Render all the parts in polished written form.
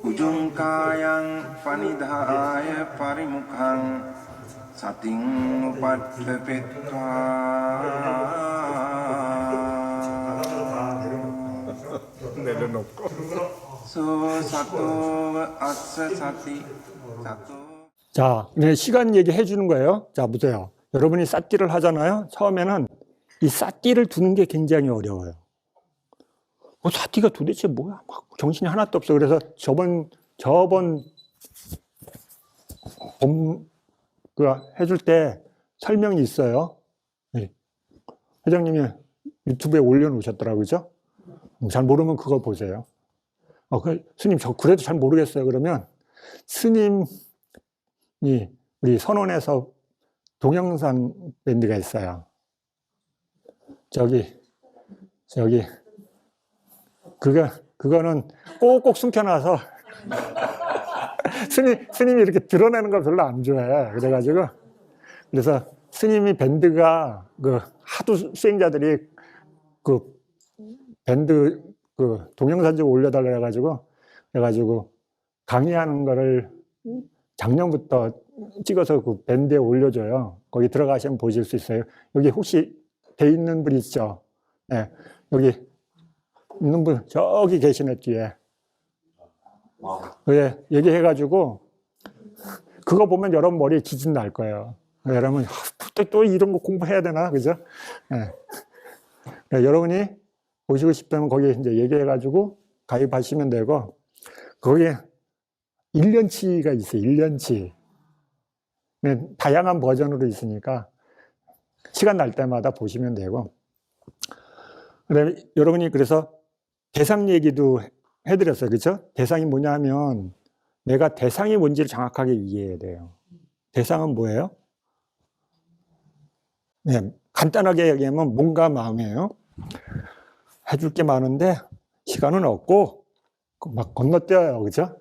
우중가양 파니다య 파리무ඛං 사팅 우파트페트와 내려놓고. 소 사토 아스 사티 사토. 자, 이제 시간 얘기해 주는 거예요. 자, 보세요. 여러분이 쌓기를 하잖아요. 처음에는 이 쌓기를 두는 게 굉장히 어려워요. 쌓기가 도대체 뭐야? 막 정신이 하나도 없어. 그래서 저번 해줄 때 설명이 있어요. 네. 회장님이 유튜브에 올려놓으셨더라고요. 그죠? 잘 모르면 그거 보세요. 스님, 저 그래도 잘 모르겠어요. 그러면 스님이 우리 선원에서 동영상 밴드가 있어요. 저기, 그거는 꼭꼭 숨겨놔서 스님이 이렇게 드러내는 걸 별로 안 좋아해. 그래서 스님이 밴드가 하도 수행자들이 밴드 동영상 좀 올려달라 해가지고 강의하는 거를 작년부터 찍어서 그 밴드에 올려줘요. 거기 들어가시면 보실 수 있어요. 여기 혹시 돼 있는 분 있죠? 네, 여기 있는 분 저기 계시네 뒤에. 네, 얘기해가지고 그거 보면 여러분 머리에 기진 날 거예요. 여러분 또 이런 거 공부해야 되나, 그죠? 네. 네, 여러분이 보시고 싶다면 거기 이제 얘기해가지고 가입하시면 되고, 거기에 1년치가 있어요. 1년치. 네, 다양한 버전으로 있으니까 시간 날 때마다 보시면 되고. 그다음에 여러분이 그래서 대상 얘기도 해드렸어요. 그렇죠? 대상이 뭐냐 하면 내가 대상이 뭔지를 정확하게 이해해야 돼요. 대상은 뭐예요? 네, 간단하게 얘기하면 몸과 마음이에요. 해줄 게 많은데 시간은 없고 막 건너뛰어요. 그렇죠?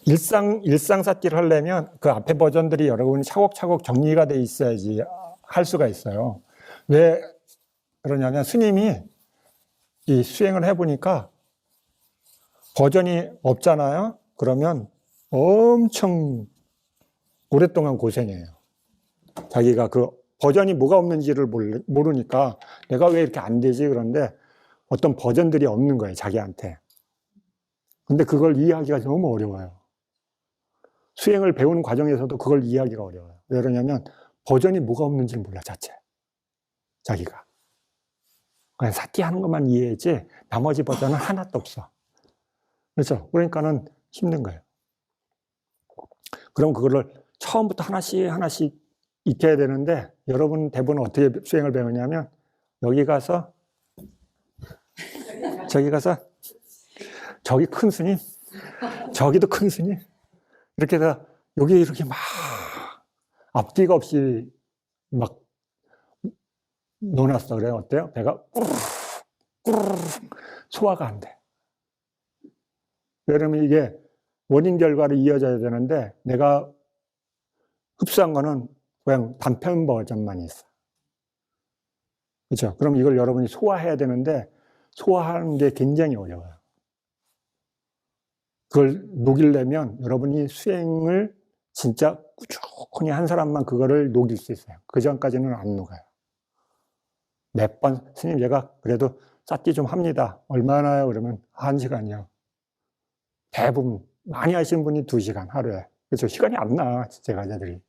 일상 쌓기를 하려면 그 앞에 버전들이 여러분이 차곡차곡 정리가 돼 있어야지 할 수가 있어요. 왜 그러냐면 스님이 이 수행을 해보니까 버전이 없잖아요. 그러면 엄청 오랫동안 고생해요. 자기가 그 버전이 뭐가 없는지를 모르니까 내가 왜 이렇게 안 되지? 그런데 어떤 버전들이 없는 거예요, 자기한테. 근데 그걸 이해하기가 너무 어려워요. 수행을 배우는 과정에서도 그걸 이해하기가 어려워요. 왜 그러냐면 버전이 뭐가 없는지를 몰라, 자기가. 그냥 사티하는 것만 이해했지 나머지 버전은 하나도 없어. 그렇죠? 그러니까는 힘든 거예요. 그럼 그거를 처음부터 하나씩 익혀야 되는데, 여러분 대부분 어떻게 수행을 배우냐면 여기 가서 저기 큰 스님, 저기도 큰 스님, 이렇게 해서 여기 이렇게 막 앞뒤가 없이 막 놓았어. 그래요? 어때요? 배가 꾸르르 소화가 안 돼. 왜냐면 이게 원인 결과로 이어져야 되는데 내가 흡수한 거는 그냥 단편 버전만 있어. 그렇죠? 그럼 이걸 여러분이 소화해야 되는데 소화하는 게 굉장히 어려워요. 그걸 녹이려면 여러분이 수행을 진짜 꾸준히 한 사람만 그거를 녹일 수 있어요. 그 전까지는 안 녹아요. 몇 번, 스님 제가 그래도 쌓기 좀 합니다. 얼마나요? 그러면 1시간이요. 대부분 많이 하시는 분이 2시간 하루에. 그렇죠? 시간이 안 나, 제자들이.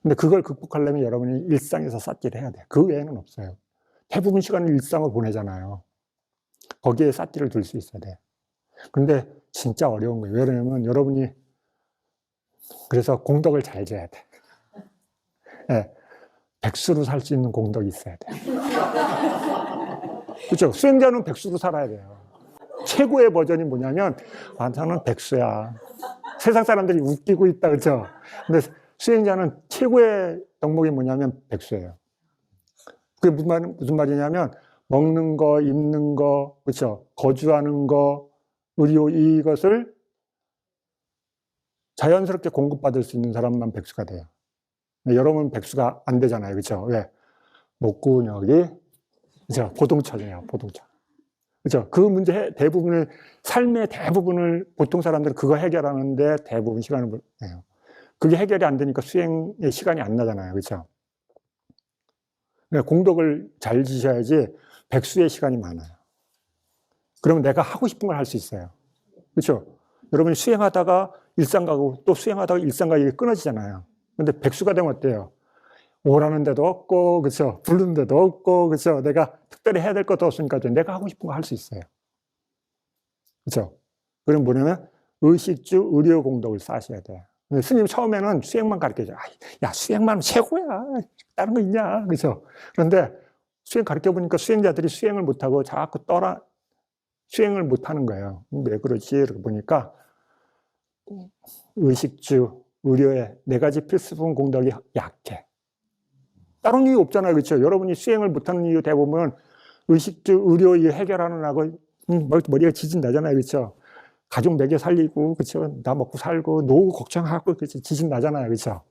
근데 그걸 극복하려면 여러분이 일상에서 쌓기를 해야 돼요. 그 외에는 없어요. 대부분 시간을 일상을 보내잖아요. 거기에 쌓기를 둘 수 있어야 돼요. 근데 진짜 어려운 거예요. 왜냐면 여러분이 그래서 공덕을 잘 져야 돼. 네. 백수로 살 수 있는 공덕이 있어야 돼. 그렇죠? 수행자는 백수로 살아야 돼요. 최고의 버전이 뭐냐면 나는 백수야. 세상 사람들이 웃기고 있다. 그렇죠? 근데 수행자는 최고의 덕목이 뭐냐면 백수예요. 그게 무슨 말이냐면 먹는 거, 입는 거, 그렇죠? 거주하는 거, 의료, 이것을 자연스럽게 공급받을 수 있는 사람만 백수가 돼요. 여러분 백수가 안 되잖아요. 그렇죠? 왜? 목구녕이, 그렇죠? 보동천이에요. 보동천. 그죠? 그 문제 대부분을, 삶의 대부분을 보통 사람들은 그거 해결하는데 대부분 시간을 내요. 그게 해결이 안 되니까 수행의 시간이 안 나잖아요. 그죠? 공덕을 잘 지셔야지 백수의 시간이 많아요. 그러면 내가 하고 싶은 걸 할 수 있어요. 그렇죠? 여러분이 수행하다가 일상 가고 또 수행하다가 일상 가기 끊어지잖아요. 근데 백수가 되면 어때요? 오라는 데도 없고, 그렇죠? 부르는 데도 없고, 그렇죠? 내가 특별히 해야 될 것도 없으니까 내가 하고 싶은 거 할 수 있어요. 그렇죠? 그럼 뭐냐면 의식주 의료 공덕을 쌓으셔야 돼요. 스님 처음에는 수행만 가르쳐줘요. 야, 수행만 최고야. 다른 거 있냐? 그렇죠? 그런데 수행 가르쳐 보니까 수행자들이 수행을 못하고 자꾸 수행을 못하는 거예요. 왜 그러지? 이렇게 보니까 의식주, 의료의 네 가지 필수품 공덕이 약해. 다른 이유 없잖아요. 그렇죠? 여러분이 수행을 못하는 이유 대부분 의식주, 의료 이 해결하는 하고 머리가 지진나잖아요. 그렇죠? 가족 먹여 살리고, 그렇죠? 나 먹고 살고, 노후 걱정하고, 그렇죠? 지진 나잖아요. 그렇죠?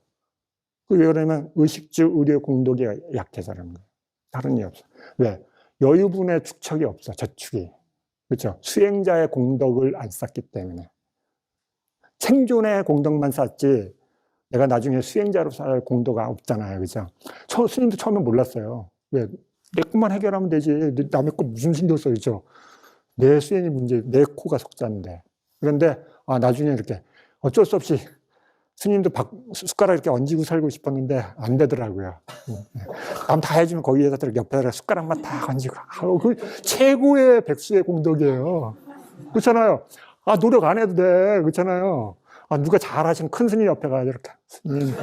왜 그러면 의식주, 의료 공덕이 약해서라는 거예요. 다른 이유 없어. 왜? 여유분의 축척이 없어. 저축이. 그렇죠? 수행자의 공덕을 안 쌓기 때문에. 생존의 공덕만 쌓지 내가 나중에 수행자로 살 공덕가 없잖아요. 그죠? 스님도 처음에 몰랐어요. 왜? 내 것만 해결하면 되지. 남의 거 무슨 신경 써, 그죠? 내 수행이 문제, 내 코가 속자인데. 그런데, 나중에 이렇게 어쩔 수 없이 스님도 숟가락 이렇게 얹고 살고 싶었는데 안 되더라고요. 남 다 해주면 거기에다 옆에다 숟가락만 다 얹고. 그 최고의 백수의 공덕이에요. 그렇잖아요. 노력 안 해도 돼. 그렇잖아요. 누가 잘하시면 큰 스님 옆에 가서 이렇게. 스님.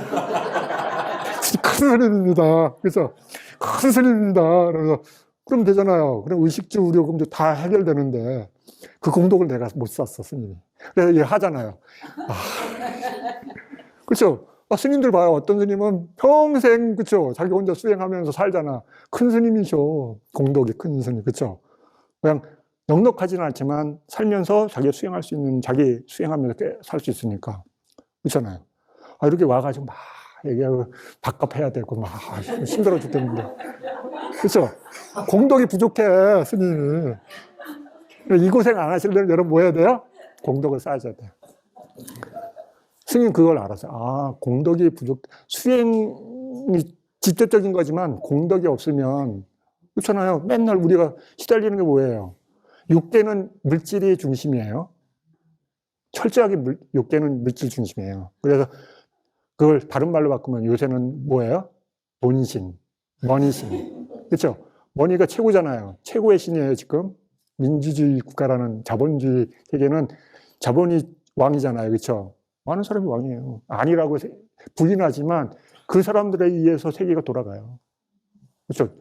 큰 스님입니다. 그래서 큰 스님입니다. 그래서 그럼 되잖아요. 그럼 의식주 의료금도 다 해결되는데 그 공덕을 내가 못 샀어, 스님이. 그래서 얘 하잖아요. 그렇죠? 스님들 봐요. 어떤 스님은 평생, 그렇죠? 자기 혼자 수행하면서 살잖아. 큰 스님이죠. 공덕이 큰 스님, 그렇죠? 그냥 넉넉하지는 않지만 살면서 자기 수행할 수 있는, 자기 수행하면서 살 수 있으니까. 그렇잖아요. 이렇게 와가지고 막 얘기하고 밥값해야 되고 막 힘들어 죽겠는데. 그렇죠? 공덕이 부족해, 스님이. 이 고생 안 하시려면 여러분 뭐 해야 돼요? 공덕을 쌓아줘야 돼요. 스님 그걸 알았어요. 공덕이 수행이 직접적인 거지만 공덕이 없으면, 그렇잖아요. 맨날 우리가 시달리는 게 뭐예요? 육계는 물질이 중심이에요. 철저하게 육계는 물질 중심이에요. 그래서 그걸 다른 말로 바꾸면 요새는 뭐예요? 돈신, 머니신. 그렇죠? 머니가 최고잖아요. 최고의 신이에요, 지금. 민주주의 국가라는 자본주의 세계는 자본이 왕이잖아요. 그렇죠? 많은 사람이 왕이에요. 아니라고 부인하지만 그 사람들에 의해서 세계가 돌아가요. 그렇죠?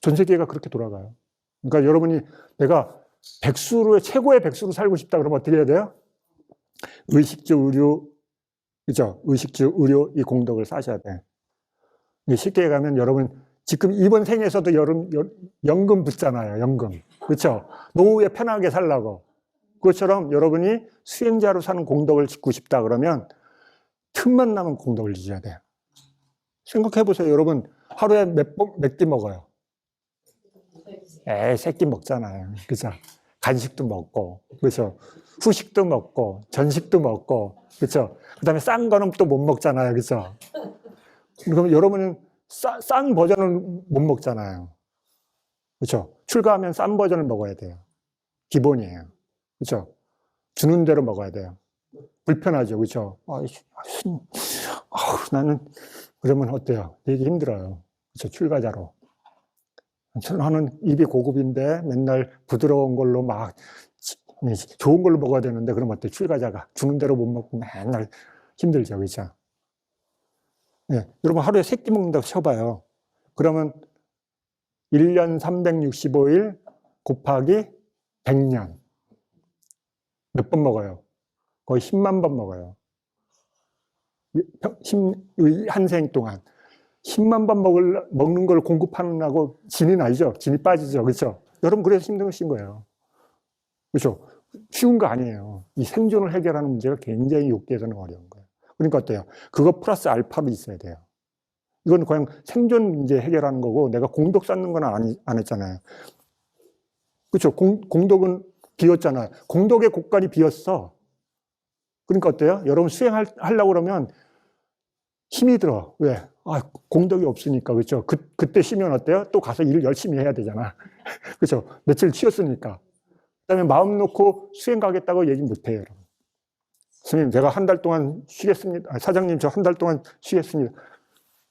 전 세계가 그렇게 돌아가요. 그러니까 여러분이 내가 백수로, 최고의 백수로 살고 싶다 그러면 어떻게 해야 돼요? 의식주 의료, 그죠? 의식주 의료 이 공덕을 쌓으셔야 돼. 쉽게 가면 여러분 지금 이번 생에서도 연금 붙잖아요. 연금. 그렇죠? 노후에 편하게 살라고. 그것처럼 여러분이 수행자로 사는 공덕을 짓고 싶다 그러면 틈만 나면 공덕을 지어야 돼요. 생각해 보세요. 여러분 하루에 몇 끼 먹어요? 세 끼 먹잖아요. 그죠? 간식도 먹고, 그렇죠? 후식도 먹고, 전식도 먹고, 그렇죠? 그 다음에 싼 거는 또 못 먹잖아요. 그렇죠? 그럼 여러분은 싼 버전을 못 먹잖아요. 그렇죠? 출가하면 싼 버전을 먹어야 돼요. 기본이에요. 그렇죠? 주는 대로 먹어야 돼요. 불편하죠. 그렇죠? 나는 그러면 어때요? 되게 힘들어요. 그렇죠? 출가자로. 나는 입이 고급인데 맨날 부드러운 걸로 막 좋은 걸로 먹어야 되는데 그럼 어때? 출가자가 주는 대로 못 먹고 맨날 힘들죠. 그렇죠? 네. 여러분 하루에 3끼 먹는다고 쳐봐요. 그러면 1년 365일 곱하기 100년. 몇 번 먹어요? 거의 10만 번 먹어요. 한 생 동안. 10만 번 먹는 걸 공급하느라고 진이 나죠? 진이 빠지죠? 그렇죠? 여러분 그래서 힘드신 거예요. 그렇죠? 쉬운 거 아니에요. 이 생존을 해결하는 문제가 굉장히 욕계에서는 어려운 거예요. 그러니까 어때요? 그거 플러스 알파로 있어야 돼요. 이건 그냥 생존 문제 해결하는 거고 내가 공덕 쌓는 건 안 했잖아요. 그렇죠. 공덕은 비었잖아요. 공덕의 곳간이 비었어. 그러니까 어때요? 여러분 수행하려고 그러면 힘이 들어. 왜? 공덕이 없으니까. 그렇죠. 그때 쉬면 어때요? 또 가서 일을 열심히 해야 되잖아. 그렇죠. 며칠 쉬었으니까. 그다음에 마음 놓고 수행 가겠다고 얘기 못 해요, 여러분. 스님, 제가 한 달 동안 쉬겠습니다. 사장님, 저 한 달 동안 쉬겠습니다.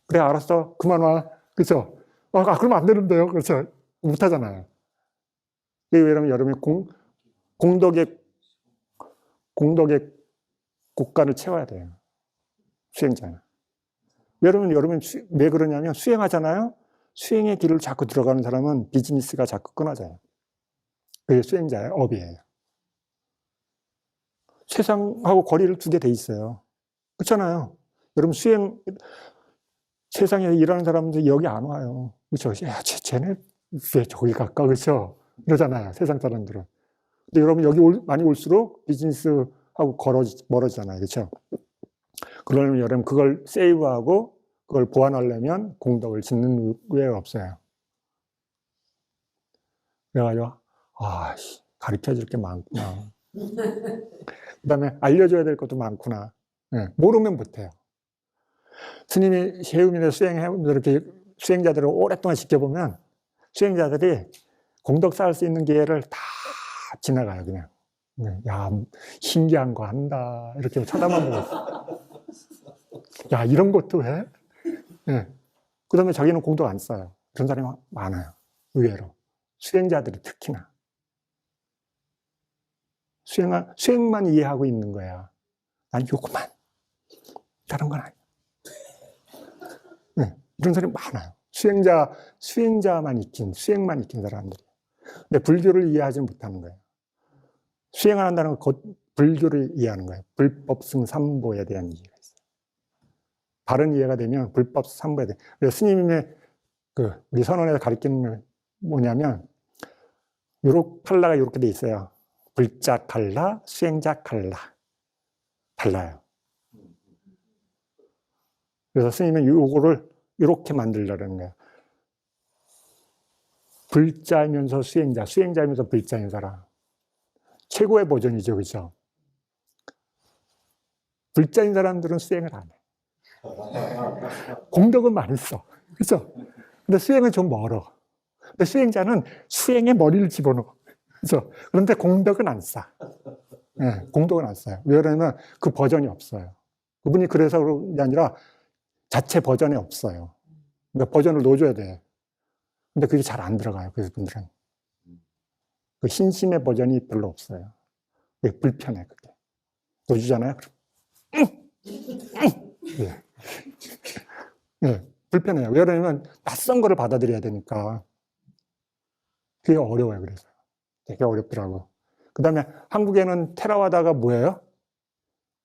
그래, 알았어. 그만 와. 그렇죠. 그러면 안 되는데요. 그렇죠. 못 하잖아요. 왜냐면 여러분이 공덕의 곳간을 채워야 돼요. 수행자는. 여러분이 왜 그러냐면 수행하잖아요. 수행의 길을 자꾸 들어가는 사람은 비즈니스가 자꾸 끊어져요. 그게 수행자의 업이에요. 세상하고 거리를 두게 돼 있어요. 그렇잖아요. 여러분 세상에 일하는 사람들 여기 안 와요. 그렇죠? 야, 쟤네 왜 저기 갈까? 그렇죠? 이러잖아요. 세상 사람들은. 근데 여러분 여기 많이 올수록 비즈니스하고 멀어지잖아요. 그렇죠? 그러려면 여러분 그걸 세이브하고 그걸 보완하려면 공덕을 짓는 후회가 없어요. 그래가지고 가르쳐 줄 게 많구나. 그 다음에 알려줘야 될 것도 많구나. 네, 모르면 못해요. 스님이 세우민에 이렇게 수행자들을 오랫동안 지켜보면 수행자들이 공덕 쌓을 수 있는 기회를 다 지나가요, 그냥. 야, 신기한 거 한다. 이렇게 쳐다만 보고 있어. 야, 이런 것도 해? 네. 그 다음에 자기는 공덕 안 쌓아요. 그런 사람이 많아요. 의외로. 수행자들이 특히나. 수행만 이해하고 있는 거야. 난 요것만. 다른 건 아니야. 네, 이런 사람이 많아요. 수행만 수행만 익힌 사람들이. 근데 불교를 이해하지 못하는 거예요. 수행을 한다는 건 곧 불교를 이해하는 거예요. 불법승삼보에 대한 이해가 있어요. 바른 이해가 되면 불법삼보에 대해. 그래서 스님의 우리 선언에서 가르치는 건 뭐냐면, 팔라가 이렇게 돼 있어요. 불자 칼라, 수행자 칼라. 달라요. 그래서 스님은 이거를 이렇게 만들려는 거예요. 불자이면서 수행자이면서 불자인 사람. 최고의 버전이죠, 그렇죠? 불자인 사람들은 수행을 안 해. 공덕은 많이 써, 그렇죠? 근데 수행은 좀 멀어. 근데 수행자는 수행에 머리를 집어넣어, 그렇죠? 그런데 공덕은 안 싸. 네, 공덕은 안 써요. 왜냐면 그 버전이 없어요. 그분이 그래서 그런 게 아니라 자체 버전이 없어요. 그러니까 버전을 넣어줘야 돼. 근데 그게 잘 안 들어가요, 그분들은. 그 신심의 버전이 별로 없어요. 그게 불편해, 그게. 넣어주잖아요? 네. 네, 불편해요. 왜냐면 낯선 거를 받아들여야 되니까. 그게 어려워요, 그래서. 되게 어렵더라고. 그 다음에 한국에는 테라와다가 뭐예요?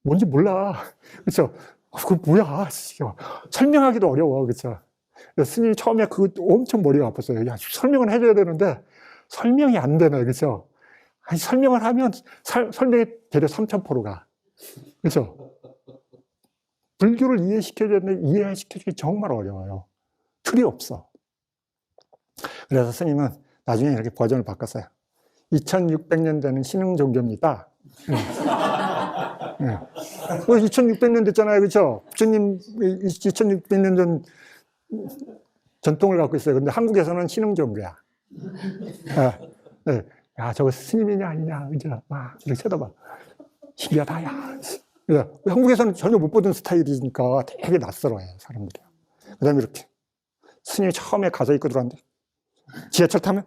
뭔지 몰라. 그렇죠? 그거 뭐야? 설명하기도 어려워. 그렇죠? 스님이 처음에 엄청 머리가 아팠어요. 야, 설명을 해줘야 되는데 설명이 안 되네. 그렇죠? 아니, 설명을 하면 설명이 대략 3000%가. 그렇죠? 불교를 이해시켜줘야 되는데 이해시켜주기 정말 어려워요. 틀이 없어. 그래서 스님은 나중에 이렇게 버전을 바꿨어요. 2600년 되는 신흥 종교입니다. 2600년 됐잖아요. 그렇죠? 부처님 2600년 전 전통을 갖고 있어요. 근데 한국에서는 신흥 종교야. 네. 야, 저거 스님이냐 아니냐. 그죠? 막 이렇게 쳐다봐. 신기하다, 야. 한국에서는 전혀 못 보던 스타일이니까 되게 낯설어요, 사람들이. 그 다음에 이렇게. 스님이 처음에 가서 입고 들어왔는데, 지하철 타면?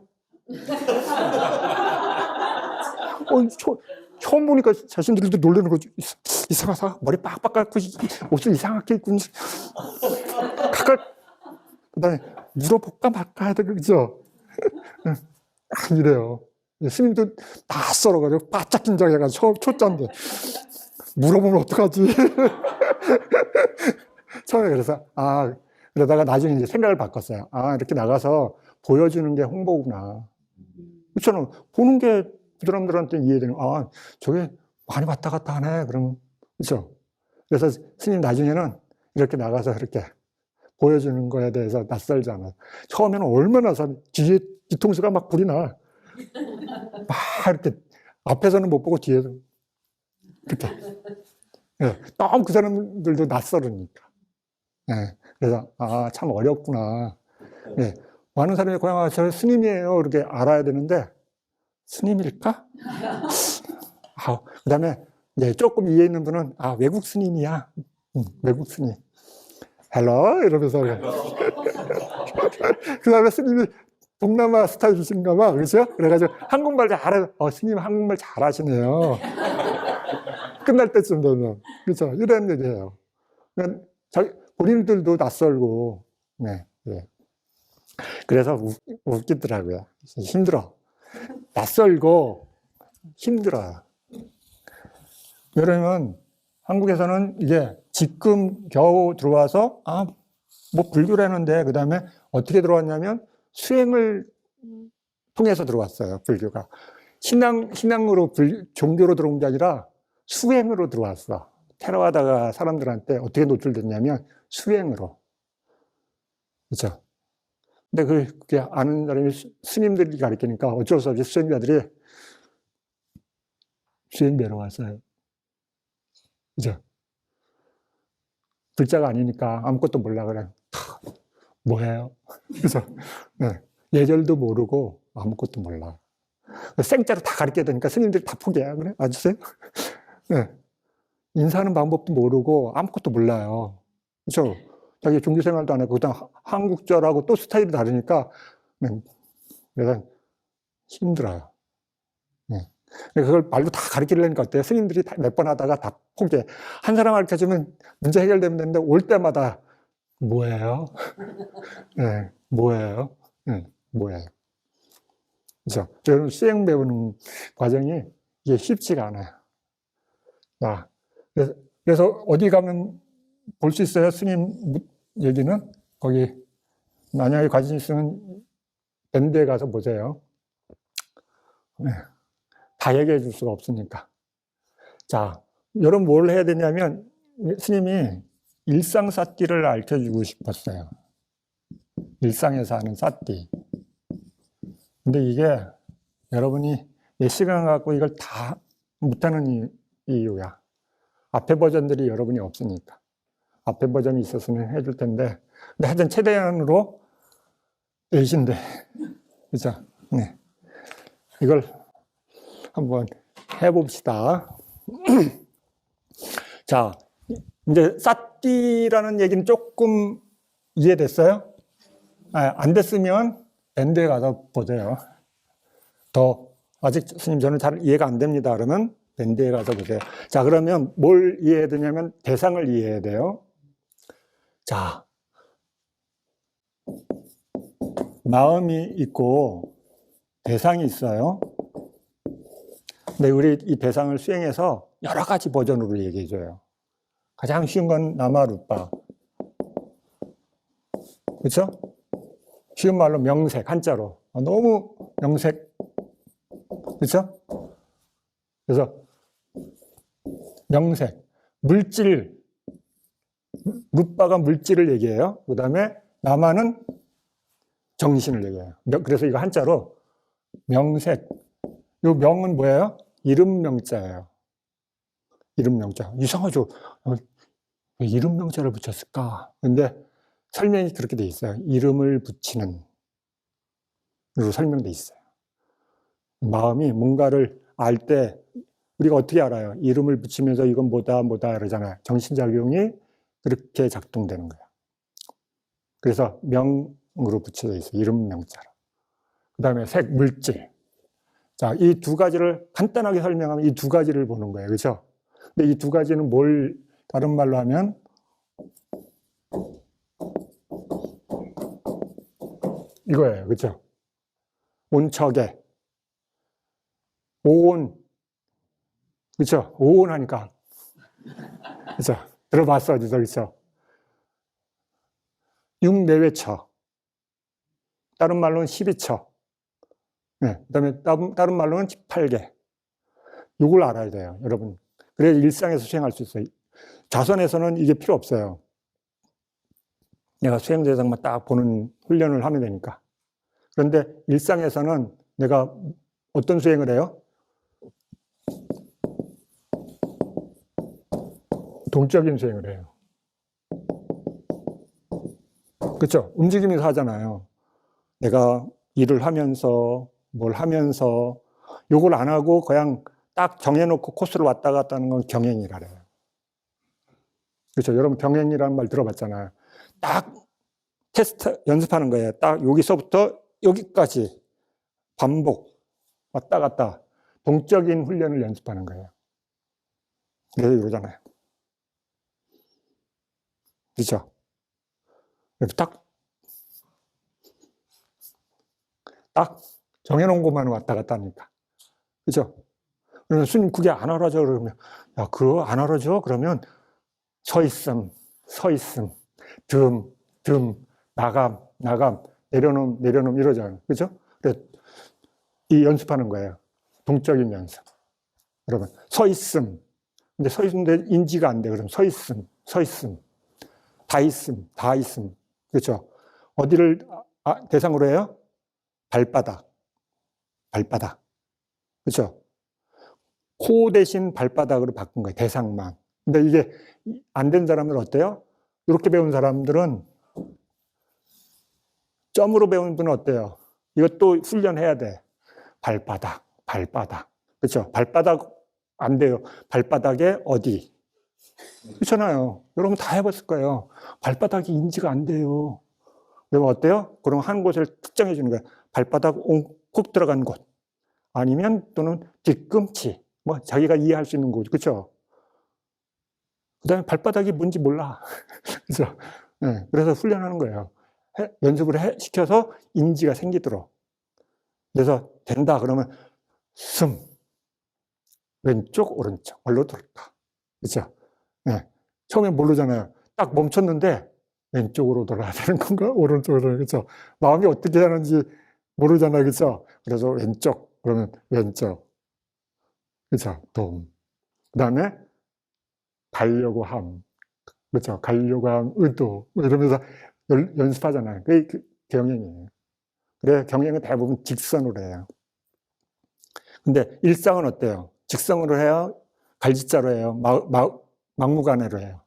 처음 보니까 자신들도 놀라는 거지. 이상하다. 머리 빡빡 깎고, 옷을 이상하게 입고. 그 다음에 물어볼까 말까 해야 되고, 그죠? 이래요. 스님도 낯설어가지고 바짝 긴장해가지고 초짜인데 물어보면 어떡하지? 처음에 그래서 그러다가 나중에 이제 생각을 바꿨어요. 이렇게 나가서 보여주는 게 홍보구나. 그렇잖아. 보는 게 그 사람들한테 이해되는. 저게 많이 왔다 갔다 하네. 그럼 그렇죠. 그래서 스님 나중에는 이렇게 나가서 이렇게 보여주는 거에 대해서 낯설지 않아요. 처음에는 얼마나 뒤에 뒤통수가 막 불이 나. 막 이렇게 앞에서는 못 보고 뒤에서 그렇게. 예, 너무 그 사람들도 낯설으니까. 예, 그래서 참 어렵구나. 예, 많은 사람이 그냥 저 스님이에요 이렇게 알아야 되는데 스님일까? 그다음에 조금 이해 있는 분은 외국 스님이야. 외국 스님. 헬로 이러면서 그 다음에 스님이 동남아 스타일이신가 봐. 그렇죠? 그래가지고 한국말 스님 한국말 잘하시네요. 끝날 때쯤 되면. 그렇죠? 이런 얘기예요. 그러니까 본인들도 낯설고, 네. 그래서 웃기더라고요. 힘들어. 낯설고 힘들어요. 왜냐면 한국에서는 이게 지금 겨우 들어와서 뭐 불교라는데 그 다음에 어떻게 들어왔냐면 수행을 통해서 들어왔어요. 불교가 신앙으로 종교로 들어온 게 아니라 수행으로 들어왔어. 테러하다가 사람들한테 어떻게 노출됐냐면 수행으로. 그렇죠? 근데 그게 아는 사람이 스님들이 가르치니까 어쩔 수 없이 수행자들이 수행배로 왔어요. 그죠? 글자가 아니니까 아무것도 몰라 그래. 뭐예요? 그래서 예절도 모르고 아무것도 몰라. 생자로 다 가르쳐야 되니까 스님들이 다 포기해요. 그래? 아주세요? 네. 인사하는 방법도 모르고 아무것도 몰라요. 그렇죠? 자기 종교생활도 안 하고 그다음 한국절하고 또 스타일이 다르니까 그래서 힘들어요. 그걸 말로 다 가르치려니까 어때요? 스님들이 몇 번 하다가 다 포기해. 한 사람 가르쳐주면 문제 해결되면 되는데 올 때마다 뭐예요? 네, 뭐예요? 뭐예요? 그렇죠? 여러분 수행 배우는 과정이 이게 쉽지가 않아요. 그래서 어디 가면 볼 수 있어요? 스님 얘기는 거기 만약에 관심 있으면 밴드에 가서 보세요. 다 얘기해 줄 수가 없으니까. 자, 여러분 뭘 해야 되냐면 스님이 일상사띠를 알려주고 싶었어요. 일상에서 하는 사띠. 근데 이게 여러분이 몇 시간 갖고 이걸 다 못하는 이유야. 앞에 버전들이 여러분이 없으니까. 앞에 버전이 있었으면 해줄 텐데. 근데 하여튼 최대한으로 열심인데. 그죠? 네. 이걸 한번 해봅시다. 자, 이제 사띠라는 얘기는 조금 이해됐어요? 안 됐으면 밴드에 가서 보세요. 아직 스님 저는 잘 이해가 안 됩니다. 그러면 밴드에 가서 보세요. 자, 그러면 뭘 이해해야 되냐면 대상을 이해해야 돼요. 자, 마음이 있고 대상이 있어요. 근데 우리 이 대상을 수행해서 여러 가지 버전으로 얘기해줘요. 가장 쉬운 건 나마루파. 그렇죠? 쉬운 말로 명색, 한자로. 너무 명색. 그렇죠? 그래서 명색, 물질, 루파가 물질을 얘기해요. 그 다음에 나마는 정신을 얘기해요. 그래서 이거 한자로 명색. 이 명은 뭐예요? 이름 명자예요. 이름 명자. 이상하죠? 왜 이름 명자를 붙였을까? 근데 설명이 그렇게 돼 있어요. 이름을 붙이는 으로 설명돼 있어요. 마음이 뭔가를 알 때 우리가 어떻게 알아요? 이름을 붙이면서 이건 뭐다 그러잖아요. 정신작용이 그렇게 작동되는 거예요. 그래서 명으로 붙여져 있어요. 이름 명자로. 그 다음에 색, 물질. 자, 이 두 가지를 간단하게 설명하면 이 두 가지를 보는 거예요. 그렇죠? 근데 이 두 가지는 뭘 다른 말로 하면 이거예요. 그렇죠? 온척에 오온. 그렇죠? 오온 하니까. 그렇죠? 들어봤어, 어디서. 그렇죠? 육내외처. 다른 말로는 12처. 네, 그 다음에 다른 말로는 18개. 이걸 알아야 돼요, 여러분. 그래야 일상에서 수행할 수 있어요. 자선에서는 이게 필요 없어요. 내가 수행 대상만 딱 보는 훈련을 하면 되니까. 그런데 일상에서는 내가 어떤 수행을 해요? 동적인 수행을 해요. 그렇죠? 움직이면서 하잖아요. 내가 일을 하면서 뭘 하면서 요걸 안 하고 그냥 딱 정해놓고 코스를 왔다 갔다 하는 건 경행이라 그래요. 그렇죠? 여러분 경행이라는 말 들어봤잖아요. 딱 테스트 연습하는 거예요. 딱 여기서부터 여기까지 반복 왔다 갔다 동적인 훈련을 연습하는 거예요. 그래서 이러잖아요. 그렇죠? 이렇게 딱 정해놓은 것만 왔다 갔다 하니까. 그죠? 그러면 스님 그게 안 알아져 그러면, 야, 그거 안 알아져? 그러면 서 있음, 듬, 나감, 내려놓음 이러잖아요. 그죠? 그래서 이 연습하는 거예요. 동적인 연습. 여러분, 서 있음. 근데 서 있는데 인지가 안 돼. 그럼 서 있음. 다 있음. 그렇죠? 어디를 대상으로 해요? 발바닥. 그렇죠? 코 대신 발바닥으로 바꾼 거예요. 대상만. 근데 이게 안 된 사람들은 어때요? 이렇게 배운 사람들은 점으로 배운 분은 어때요? 이것도 훈련해야 돼. 발바닥. 그렇죠? 발바닥 안 돼요. 발바닥에 어디? 그렇잖아요. 여러분 다 해봤을 거예요. 발바닥이 인지가 안 돼요. 그러면 어때요? 그럼 한 곳을 특정해 주는 거예요. 발바닥 콕 들어간 곳. 아니면 또는 뒤꿈치. 뭐 자기가 이해할 수 있는 곳. 그렇죠? 그 다음에 발바닥이 뭔지 몰라. 그렇죠? 네, 그래서 훈련하는 거예요. 연습을 시켜서 인지가 생기도록. 그래서 된다 그러면 왼쪽 오른쪽 얼로 돌까. 그렇죠? 네. 처음에 모르잖아요. 딱 멈췄는데 왼쪽으로 돌아야 되는 건가? 오른쪽으로. 그렇죠? 마음이 어떻게 하는지 모르잖아요. 그렇죠? 그래서 왼쪽 그러면 왼쪽. 그렇죠? 그 다음에 가려고 함. 그렇죠? 가려고 함 의도. 이러면서 연습하잖아요. 그게 경행이에요. 그래, 경행은 대부분 직선으로 해요. 근데 일상은 어때요? 직선으로 해요? 갈짓자로 해요? 막무가내로 해요?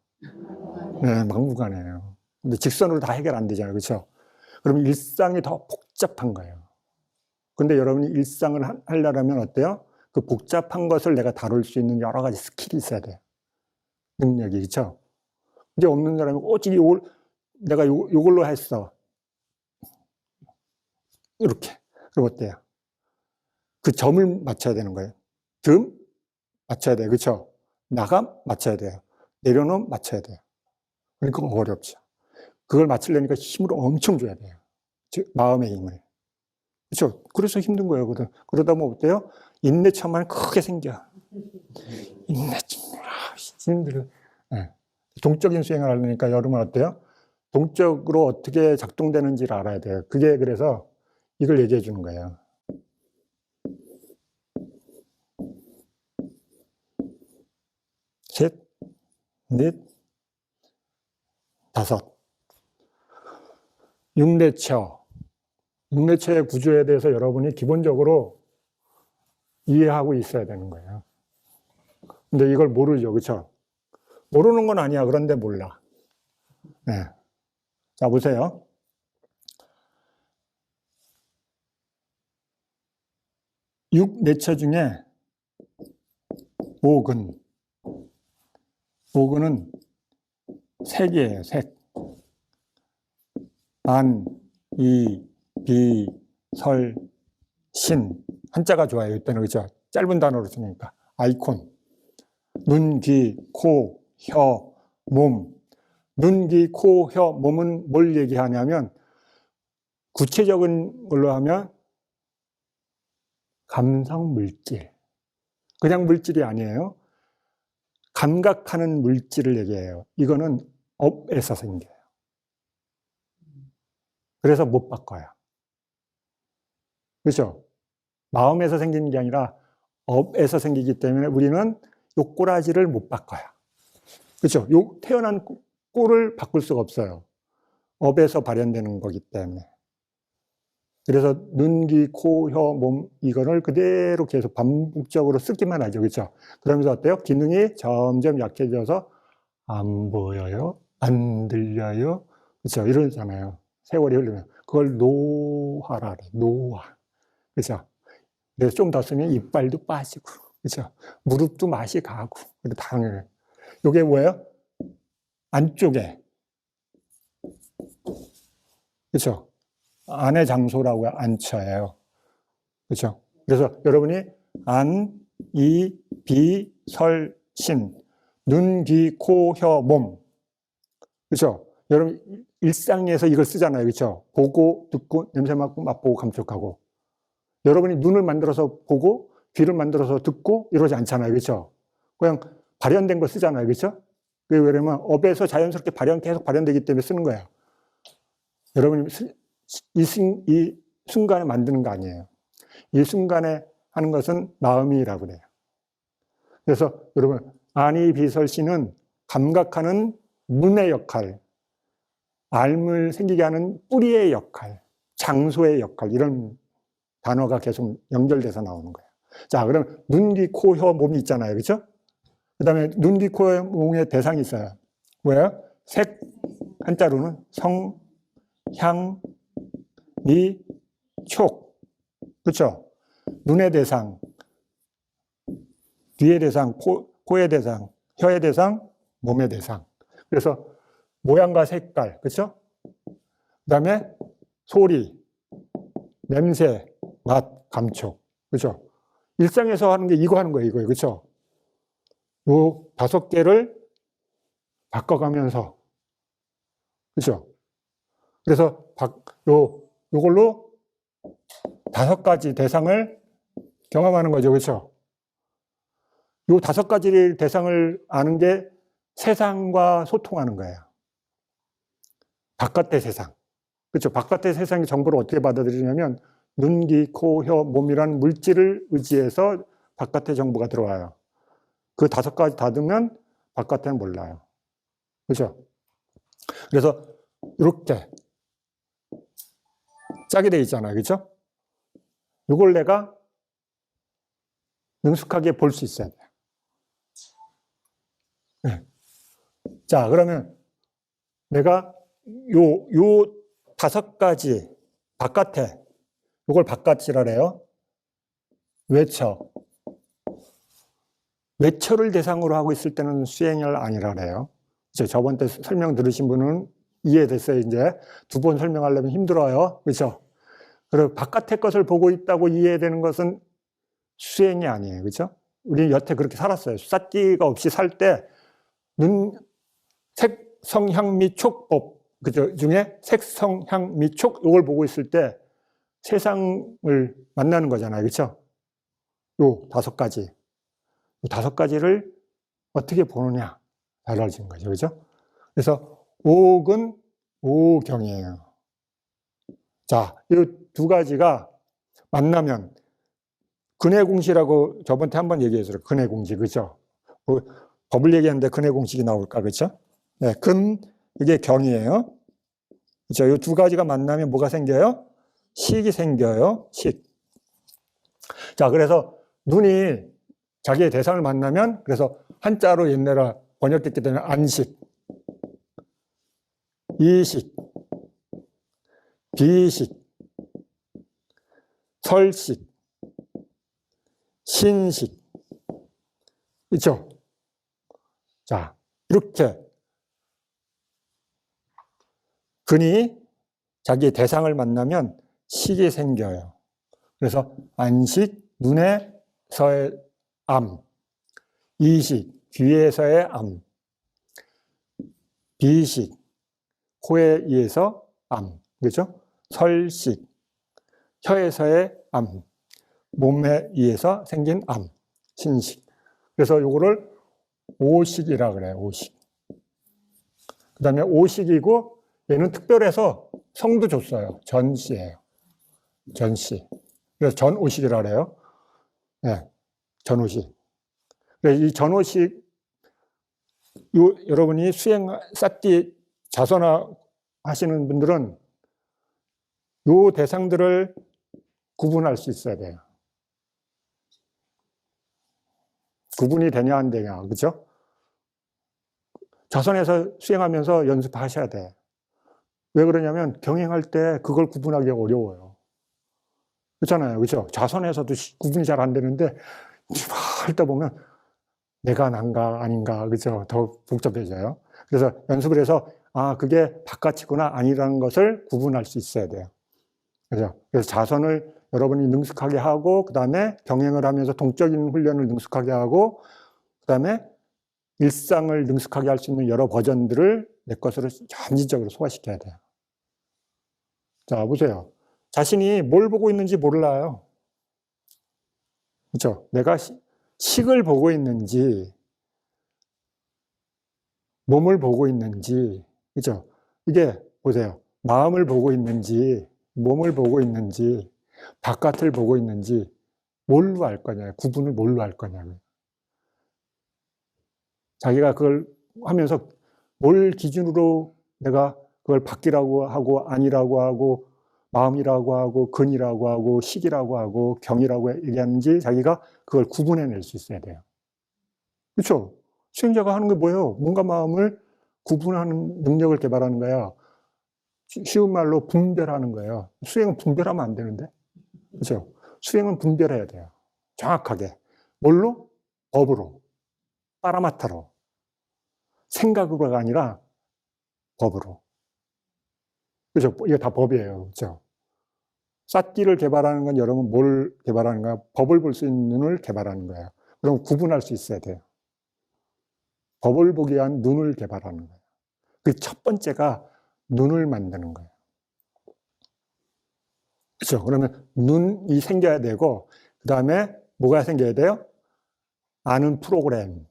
네, 막무가내예요. 근데 직선으로 다 해결 안 되잖아요. 그렇죠? 그럼 일상이 더 복잡한 거예요. 근데 여러분이 일상을 하려면 어때요? 그 복잡한 것을 내가 다룰 수 있는 여러 가지 스킬이 있어야 돼요. 능력이. 그렇죠? 이게 없는 사람이 오직 내가 요걸로 했어. 이렇게. 그럼 어때요? 그 점을 맞춰야 되는 거예요. 맞춰야 돼요. 그렇죠? 나감 맞춰야 돼요. 내려놓음 맞춰야 돼요. 그러니까 어렵죠. 그걸 맞추려니까 힘을 엄청 줘야 돼요. 즉 마음의 힘을. 그렇죠? 그래서 힘든 거예요. 그러다 보면 어때요? 인내천만 크게 생겨. 힘들어. 네. 동적인 수행을 하려니까 여러분 어때요? 동적으로 어떻게 작동되는지를 알아야 돼요. 그게 그래서 이걸 얘기해 주는 거예요. 셋, 넷, 다섯. 육내처의 구조에 대해서 여러분이 기본적으로 이해하고 있어야 되는 거예요. 근데 이걸 모르죠. 그렇죠? 모르는 건 아니야. 그런데 몰라. 네. 자, 보세요. 육내처 중에 오근은 세 개예요. 색. 안, 이, 비, 설, 신. 한자가 좋아요. 이때는. 그죠? 짧은 단어로 쓰니까. 아이콘. 눈, 귀, 코, 혀, 몸. 눈, 귀, 코, 혀, 몸은 뭘 얘기하냐면 구체적인 걸로 하면 감성 물질. 그냥 물질이 아니에요. 감각하는 물질을 얘기해요. 이거는 업에서 생겨요. 그래서 못 바꿔요. 그렇죠? 마음에서 생기는 게 아니라 업에서 생기기 때문에 우리는 요 꼬라지를 못 바꿔요. 그렇죠? 요 태어난 꼴을 바꿀 수가 없어요. 업에서 발현되는 거기 때문에. 그래서 눈, 귀, 코, 혀, 몸 이거를 그대로 계속 반복적으로 쓰기만 하죠. 그렇죠? 그러면서 어때요? 기능이 점점 약해져서 안 보여요, 안 들려요, 그렇죠? 이러잖아요. 세월이 흐르면 그걸 노화라 그래. 노화. 그렇죠? 그래서 좀 더 쓰면 이빨도 빠지고, 그렇죠? 무릎도 맛이 가고, 그리고 당연히 이게 뭐예요? 안쪽에, 그렇죠? 안의 장소라고 안처예요. 그렇죠? 그래서 여러분이 안, 이, 비, 설, 신, 눈, 귀, 코, 혀, 몸. 그렇죠? 여러분 일상에서 이걸 쓰잖아요. 그렇죠? 보고, 듣고, 냄새 맡고, 맛보고, 감촉하고. 여러분이 눈을 만들어서 보고, 귀를 만들어서 듣고 이러지 않잖아요. 그렇죠? 그냥 발현된 거 쓰잖아요. 그렇죠? 왜냐면 업에서 자연스럽게 계속 발현되기 때문에 쓰는 거예요. 여러분이 이 순간에 만드는 거 아니에요. 이 순간에 하는 것은 마음이라고 그래요. 그래서 여러분, 안이 비설시는 감각하는 문의 역할, 알을 생기게 하는 뿌리의 역할, 장소의 역할, 이런 단어가 계속 연결돼서 나오는 거예요. 자, 그럼 눈, 귀, 코, 혀, 몸이 있잖아요. 그렇죠? 그 다음에 눈, 귀, 코, 혀, 몸의 대상이 있어요. 뭐예요? 색, 한자로는 성, 향, 미, 촉. 그렇죠? 눈의 대상, 귀의 대상, 코의 대상, 혀의 대상, 몸의 대상. 그래서 모양과 색깔, 그렇죠? 그다음에 소리, 냄새, 맛, 감촉, 그렇죠? 일상에서 하는 게 이거 하는 거예요, 이거예요, 그렇죠? 요 5개를 바꿔가면서, 그렇죠? 그래서 요걸로 5가지 대상을 경험하는 거죠, 그렇죠? 요 5가지 대상을 아는 게 세상과 소통하는 거예요. 바깥의 세상. 그렇죠? 바깥의 세상의 정보를 어떻게 받아들이냐면 눈, 귀, 코, 혀, 몸이라는 물질을 의지해서 바깥의 정보가 들어와요. 그 5가지 다 듣면 바깥에는 몰라요. 그렇죠? 그래서 이렇게 짜게 돼 있잖아요. 그렇죠? 이걸 내가 능숙하게 볼 수 있어야 돼요. 네. 자, 그러면 내가 요 5가지 바깥에, 이걸 바깥이라 해요. 외처를 대상으로 하고 있을 때는 수행을 아니라 그래요. 저번 때 설명 들으신 분은 이해됐어요. 이제 2번 설명하려면 힘들어요. 그렇죠? 그리고 바깥의 것을 보고 있다고 이해되는 것은 수행이 아니에요. 그렇죠? 우리 여태 그렇게 살았어요. 삿기가 없이 살 때 색, 성, 향, 미, 촉법 그 중에 색, 성, 향, 미, 촉 이걸 보고 있을 때 세상을 만나는 거잖아요. 그렇죠? 요 5가지. 요 5가지를 어떻게 보느냐 달라진 거죠. 그렇죠? 그래서 옥은 오경이에요. 자, 이 2가지가 만나면 근해공시라고 저번에 한번 얘기했어요. 근해공시. 그렇죠? 법을 얘기하는데 근해공식이 나올까? 그렇죠? 네, 이게 경이에요. 그렇죠? 이 2가지가 만나면 뭐가 생겨요? 식이 생겨요. 식. 자, 그래서 눈이 자기의 대상을 만나면 그래서 한자로 옛날에 번역됐기 때문에 안식, 이식, 비식, 설식, 신식. 그렇죠? 자, 이렇게 근이 자기의 대상을 만나면 식이 생겨요. 그래서 안식, 눈에서의 암, 이식, 귀에서의 암, 비식, 코에 의해서 암, 그렇죠? 설식, 혀에서의 암, 몸에 의해서 생긴 암, 신식. 그래서 요거를 오식이라 그래요, 오식. 그 다음에 오식이고, 얘는 특별해서 성도 줬어요. 전씨예요. 전씨. 그래서 전오식이라 그래요. 네, 전오식. 그래서 이 전오식, 여러분이 수행, 삿띠 자선화 하시는 분들은 요 대상들을 구분할 수 있어야 돼요. 구분이 되냐 안 되냐, 그죠? 자선에서 수행하면서 연습하셔야 돼. 왜 그러냐면 경행할 때 그걸 구분하기 어려워요. 그렇잖아요, 그죠? 자선에서도 구분이 잘 안 되는데 할 때 보면 내가 난가 아닌가, 그죠? 더 복잡해져요. 그래서 연습을 해서 그게 바깥이구나 아니라는 것을 구분할 수 있어야 돼요. 그죠? 그래서 자선을 여러분이 능숙하게 하고, 그 다음에 경행을 하면서 동적인 훈련을 능숙하게 하고, 그 다음에 일상을 능숙하게 할 수 있는 여러 버전들을 내 것으로 점진적으로 소화시켜야 돼요. 자, 보세요. 자신이 뭘 보고 있는지 몰라요. 그렇죠? 내가 식을 보고 있는지, 몸을 보고 있는지, 그렇죠? 이게 보세요. 마음을 보고 있는지, 몸을 보고 있는지, 바깥을 보고 있는지 뭘로 알 거냐, 구분을 뭘로 할 거냐고요. 자기가 그걸 하면서 뭘 기준으로 내가 그걸 밖이라고 하고 아니라고 하고 마음이라고 하고 근이라고 하고 식이라고 하고 경이라고 얘기하는지 자기가 그걸 구분해낼 수 있어야 돼요. 그렇죠? 수행자가 하는 게 뭐예요? 뭔가 마음을 구분하는 능력을 개발하는 거야. 쉬운 말로 분별하는 거예요. 수행은 분별하면 안 되는데. 그렇죠? 수행은 분별해야 돼요. 정확하게. 뭘로? 법으로. 빠라마타로. 생각으로가 아니라 법으로. 그죠? 이게 다 법이에요. 그죠? 삿기를 개발하는 건 여러분 뭘 개발하는가? 법을 볼 수 있는 눈을 개발하는 거예요. 그럼 구분할 수 있어야 돼요. 법을 보기 위한 눈을 개발하는 거예요. 그 첫 번째가 눈을 만드는 거예요. 그죠? 그러면 눈이 생겨야 되고, 그 다음에 뭐가 생겨야 돼요? 아는 프로그램.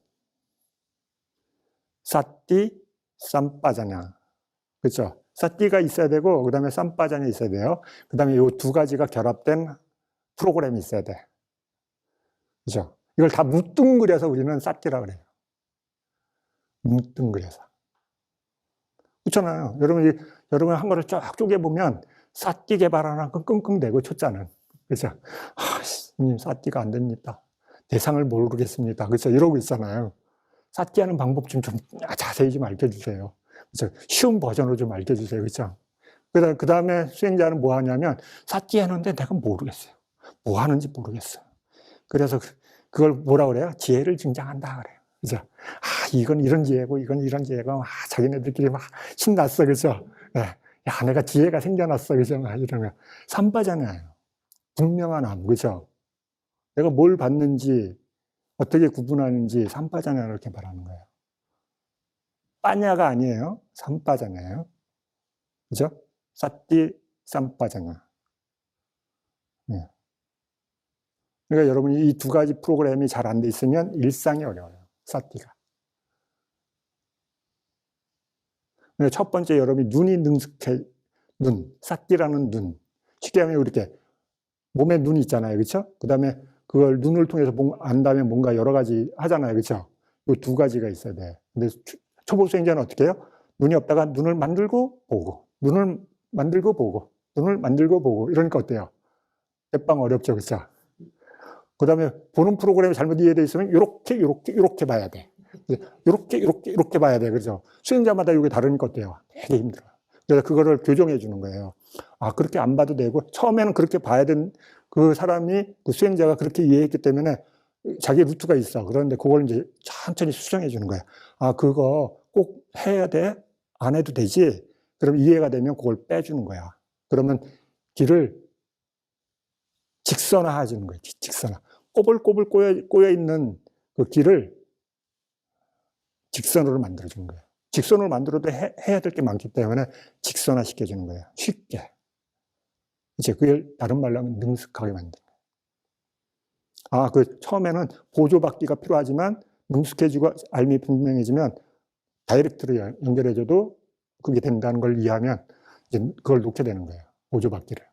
사띠, 쌈빠자냐. 그렇죠? 사띠가 있어야 되고, 그 다음에 쌈빠자냐 있어야 돼요. 그 다음에 이 두 가지가 결합된 프로그램이 있어야 돼. 그죠? 이걸 다 뭉뚱그려서 우리는 사띠라 그래요. 뭉뚱그려서. 그렇잖아요. 여러분 한 거를 쫙 쪼개보면 사띠 개발하나 끙끙대고 쳤잖아요. 그죠? 스님, 사띠가 안 됩니다. 대상을 모르겠습니다. 그죠? 이러고 있잖아요. 사띠 하는 방법 좀 자세히 좀 알려주세요. 그죠? 쉬운 버전으로 좀 알려주세요. 그죠? 그 다음에 수행자는 뭐 하냐면, 사띠 하는데 내가 모르겠어요. 뭐 하는지 모르겠어요. 그래서 그걸 뭐라 그래요? 지혜를 증장한다 그래요. 그죠? 이건 이런 지혜고, 이건 이런 지혜고, 자기네들끼리 막 신났어. 그죠? 네. 야, 내가 지혜가 생겨났어. 그죠? 이러면. 삼바잖아요. 분명한 암. 그죠? 내가 뭘 봤는지, 어떻게 구분하는지 삼바잖아요. 이렇게 말하는 거예요. 빠냐가 아니에요. 삼바잖아요. 그죠? 사띠, 삼바잖아. 네. 그러니까 여러분이 이 두 가지 프로그램이 잘 안 돼 있으면 일상이 어려워요. 사띠가. 첫 번째 여러분이 눈이 능숙해, 사띠라는 눈. 쉽게 하면 이렇게 몸에 눈이 있잖아요. 그렇죠? 그 다음에 그걸 눈을 통해서 안 다음에 뭔가 여러 가지 하잖아요. 그렇죠? 이 두 가지가 있어야 돼. 근데 초보 수행자는 어떻게 해요? 눈이 없다가 눈을 만들고 보고, 눈을 만들고 보고, 눈을 만들고 보고, 이러니까 어때요? 대빵 어렵죠. 그렇죠? 그 다음에 보는 프로그램이 잘못 이해되어 있으면 이렇게 봐야 돼. 이렇게 봐야 돼. 그죠? 수행자마다 이게 다르니까 어때요? 되게 힘들어요. 그래서 그거를 교정해 주는 거예요. 그렇게 안 봐도 되고, 처음에는 그렇게 봐야 된 그 사람이, 그 수행자가 그렇게 이해했기 때문에 자기 루트가 있어. 그런데 그걸 이제 천천히 수정해 주는 거예요. 그거 꼭 해야 돼? 안 해도 되지? 그럼 이해가 되면 그걸 빼주는 거야. 그러면 길을 직선화해 주는 거예요. 직선화. 꼬불꼬불 꼬여 있는 그 길을 직선으로 만들어주는 거예요. 직선으로 만들어도 해야 될 게 많기 때문에 직선화 시켜주는 거예요. 쉽게. 이제 그걸 다른 말로 하면 능숙하게 만드는 거예요. 처음에는 보조받기가 필요하지만 능숙해지고 알미 분명해지면 다이렉트로 연결해줘도 그게 된다는 걸 이해하면 이제 그걸 놓게 되는 거예요. 보조받기를.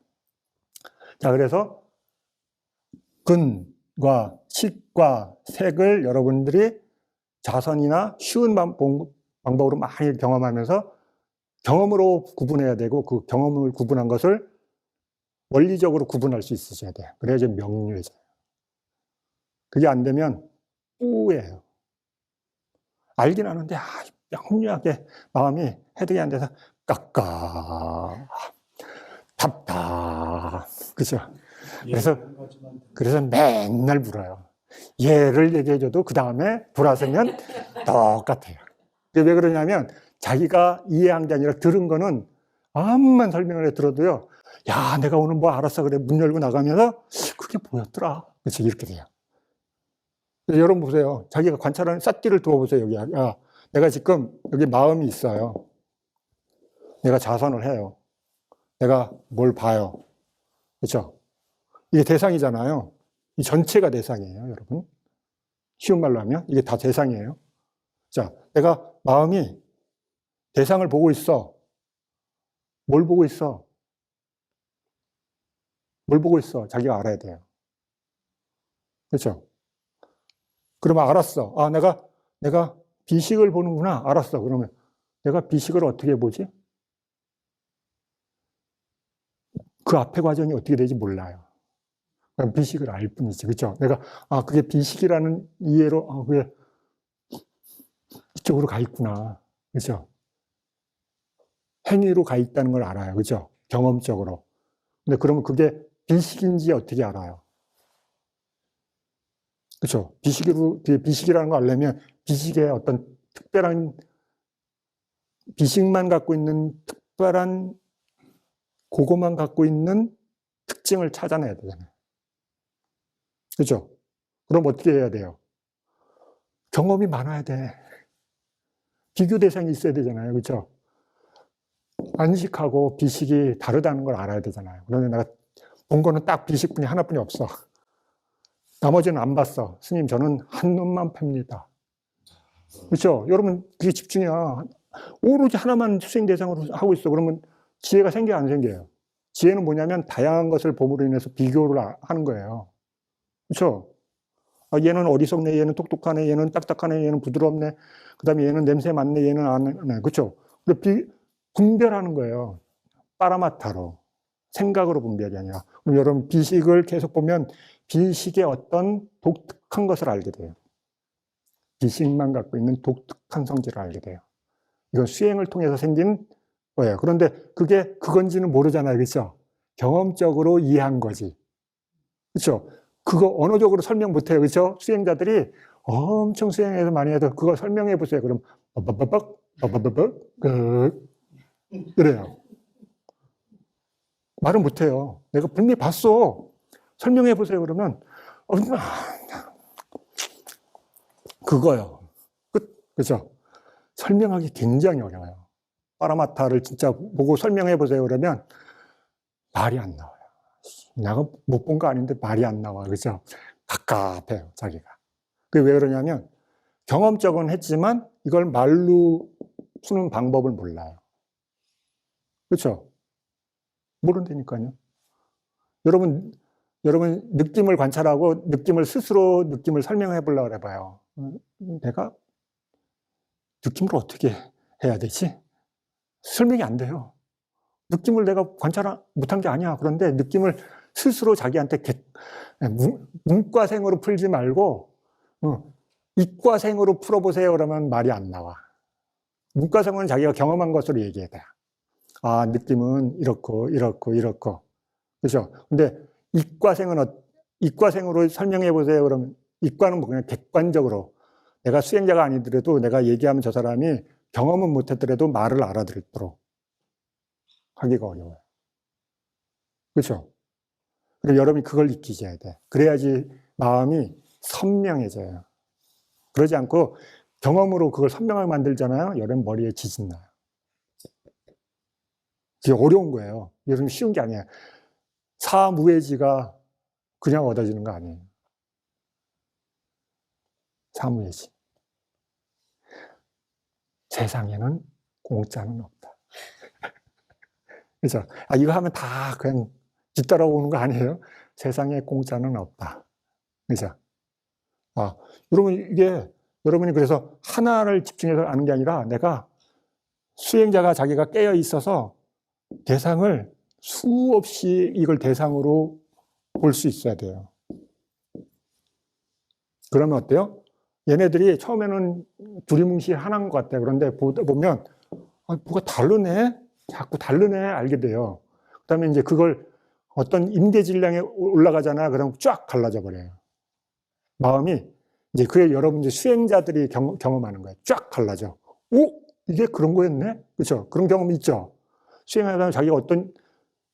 자, 그래서 근과 식과 색을 여러분들이 자선이나 쉬운 방법으로 많이 경험하면서 경험으로 구분해야 되고, 그 경험을 구분한 것을 원리적으로 구분할 수 있으셔야 돼요. 그래야지 명료해져요. 그게 안 되면 뿌예요. 알긴 아는데 명료하게 마음이 해득이 안 돼서 깎아 답답, 그죠? 그래서 맨날 물어요. 예를 얘기해줘도 그 다음에 돌아서면 똑같아요. 왜 그러냐면 자기가 이해한 게 아니라 들은 거는 암만 설명을 해 들어도요. 야, 내가 오늘 뭐 알았어. 그래. 문 열고 나가면서 그게 뭐였더라. 그렇지, 이렇게 돼요. 여러분 보세요. 자기가 관찰하는 싹기를 두어보세요. 여기. 야, 내가 지금 여기 마음이 있어요. 내가 자선을 해요. 내가 뭘 봐요. 그렇죠? 이게 대상이잖아요. 이 전체가 대상이에요, 여러분. 쉬운 말로 하면 이게 다 대상이에요. 자, 내가 마음이 대상을 보고 있어. 뭘 보고 있어? 뭘 보고 있어? 자기가 알아야 돼요. 그렇죠? 그러면 알았어. 아, 내가 비식을 보는구나. 알았어. 그러면 내가 비식을 어떻게 보지? 그 앞에 과정이 어떻게 되지 몰라요. 그럼 비식을 알 뿐이지. 그렇죠? 내가 그게 비식이라는 이해로 그게 이쪽으로 가 있구나. 그렇죠? 행위로 가 있다는 걸 알아요. 그렇죠? 경험적으로. 근데 그러면 그게 비식인지 어떻게 알아요? 그렇죠? 비식이라는 걸 알려면 비식의 어떤 특별한 비식만 갖고 있는 특별한 그거만 갖고 있는 특징을 찾아내야 되잖아요. 그렇죠? 그럼 어떻게 해야 돼요? 경험이 많아야 돼. 비교 대상이 있어야 되잖아요. 그렇죠? 안식하고 비식이 다르다는 걸 알아야 되잖아요. 그런데 내가 본 거는 딱 비식뿐이 하나뿐이 없어. 나머지는 안 봤어. 스님, 저는 한 눈만 팹니다. 그렇죠? 여러분, 그게 집중이야. 오로지 하나만 수행 대상으로 하고 있어. 그러면 지혜가 생겨, 안 생겨요? 지혜는 뭐냐면 다양한 것을 봄으로 인해서 비교를 하는 거예요. 그렇죠? 얘는 어리석네, 얘는 똑똑하네, 얘는 딱딱하네, 얘는 부드럽네, 그 다음에 얘는 냄새 맡네, 얘는 안 네, 그렇죠? 분별하는 거예요. 빠라마타로. 생각으로 분별이 아니라. 그럼 여러분, 비식을 계속 보면 비식의 어떤 독특한 것을 알게 돼요. 비식만 갖고 있는 독특한 성질을 알게 돼요. 이건 수행을 통해서 생긴 거예요. 그런데 그게 그건지는 모르잖아요. 그렇죠? 경험적으로 이해한 거지. 그렇죠? 그거 언어적으로 설명 못해요. 그렇죠? 수행자들이 엄청 수행해서 많이 해도 그거 설명해 보세요. 그럼 그래요. 말을 못해요. 내가 분명히 봤어. 설명해 보세요. 그러면 그거요. 그렇죠? 설명하기 굉장히 어려워요. 파라마타를 진짜 보고 설명해 보세요. 그러면 말이 안 나와요. 내가 못 본 거 아닌데 말이 안 나와. 그렇죠? 갑갑해요, 자기가. 그게 왜 그러냐면 경험적은 했지만 이걸 말로 푸는 방법을 몰라요. 그렇죠? 모른다니까요. 여러분 느낌을 관찰하고 스스로 느낌을 설명해 보려고 해봐요. 내가 느낌을 어떻게 해야 되지? 설명이 안 돼요. 느낌을 내가 관찰 못한 게 아니야. 그런데 느낌을 스스로 자기한테 문과생으로 풀지 말고 이과생으로 풀어보세요. 그러면 말이 안 나와. 문과생은 자기가 경험한 것으로 얘기해야 돼. 아, 느낌은 이렇고. 그렇죠? 근데 이과생으로 설명해 보세요. 그러면 이과는 뭐 그냥 객관적으로 내가 수행자가 아니더라도 내가 얘기하면 저 사람이 경험은 못했더라도 말을 알아듣도록 하기가 어려워요. 그렇죠? 그리고 여러분이 그걸 익히셔야 돼. 그래야지 마음이 선명해져요. 그러지 않고 경험으로 그걸 선명하게 만들잖아요. 여러분 머리에 지진 나요. 이게 어려운 거예요. 여러분 쉬운 게 아니에요. 사무예지가 그냥 얻어지는 거 아니에요. 사무예지. 세상에는 공짜는 없다. 그렇죠? 이거 하면 다 그냥 뒤따라오는 거 아니에요? 세상에 공짜는 없다. 그렇죠? 여러분이 그래서 하나를 집중해서 아는 게 아니라 내가 수행자가 자기가 깨어 있어서 대상을 수없이 이걸 대상으로 볼 수 있어야 돼요. 그러면 어때요? 얘네들이 처음에는 두리뭉실 하나인 것 같아요. 그런데 보다 보면 뭐가 다르네? 자꾸 다르네? 알게 돼요. 그 다음에 이제 그걸 어떤 임대 질량에 올라가잖아. 그럼 쫙 갈라져 버려요. 마음이 이제 그게 여러분들 수행자들이 경험하는 거예요. 쫙 갈라져. 오? 이게 그런 거였네? 그렇죠? 그런 경험이 있죠? 수행하다 자기가 어떤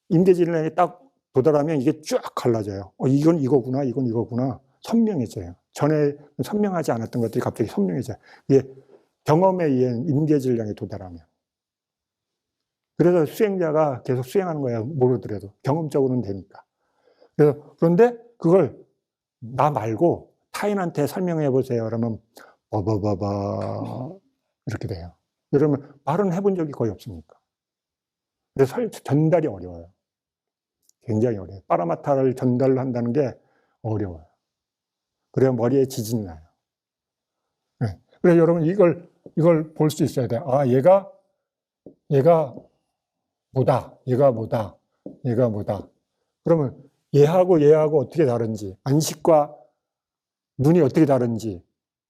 임대 질량에 딱 도달하면 이게 쫙 갈라져요. 이건 이거구나, 이건 이거구나. 선명해져요. 전에 선명하지 않았던 것들이 갑자기 선명해져요. 이게 경험에 의한 임계 질량에 도달하면. 그래서 수행자가 계속 수행하는 거예요. 모르더라도. 경험적으로는 되니까. 그런데 그걸 나 말고 타인한테 설명해 보세요. 그러면 이렇게 돼요. 그러면 말은 해본 적이 거의 없으니까. 그래서 전달이 어려워요. 굉장히 어려워요. 파라마타를 전달한다는 게 어려워요. 그래야 머리에 지진이 나요. 네. 그래서 여러분 이걸 볼 수 있어야 돼요. 아, 얘가 뭐다. 그러면 얘하고 어떻게 다른지, 안식과 눈이 어떻게 다른지